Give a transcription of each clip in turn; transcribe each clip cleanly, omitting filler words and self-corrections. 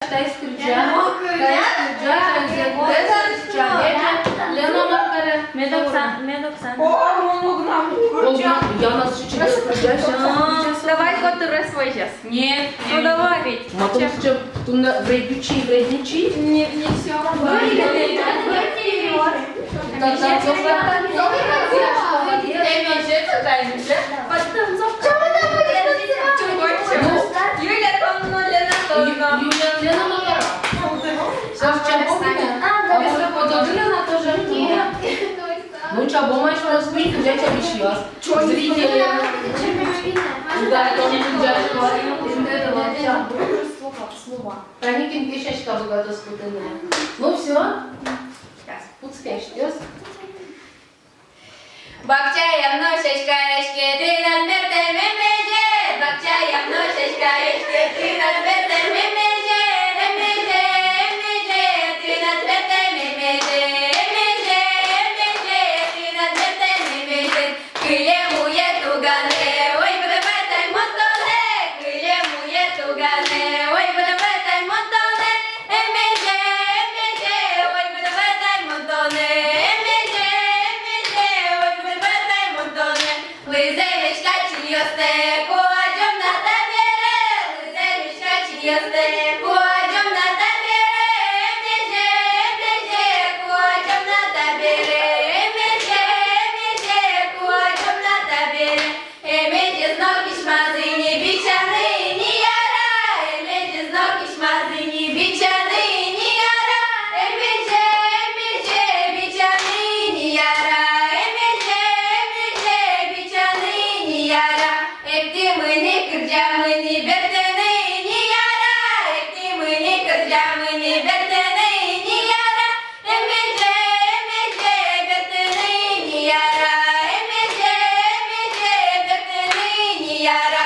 Тайс Кырджа, Лена Макара, Медоксан. я нас через Давай который свой сейчас. Нет, Ну давай. Матом что тут вредничи. Не все. Юля Тонна, Лена Тонна. Лена Макара. Все, чем помню? А вы подобрали на то же? Ну, что, бомаешь просто видеть, взять обещала. Зрители. Да, это он взял. Проникнем пешечка в году скутыная. Ну все. Пуцкаешь, идёс? Бакчаям носечкаешки, ты над мертвым медведем. Бакчаям носечкаешки, ты над мертвым медведем. Ты над мертвым медведем. Ты над мертвым медведем. Кылемуе тугане, ой, подавай мотоне. Кылемуе тугане, ой, подавай мотоне. Ой, подавай мотоне. Лизевичка чьёсте, куадём на табере. Лизевичка чьёсте, куадём на табере. Меже, куадём на табере. Меже, куадём на табере. Меже знов кишмазы не бичаны, не яра. Меже знов кишмазы не бичаны, не яра. Меже, бичаны, не яра. Ekti mini kerja mini bertene ini yara. Ekti mini kerja mini bertene ini yara. Emeje bertene ini yara. Emeje bertene ini yara.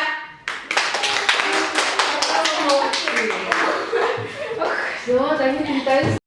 Все, так не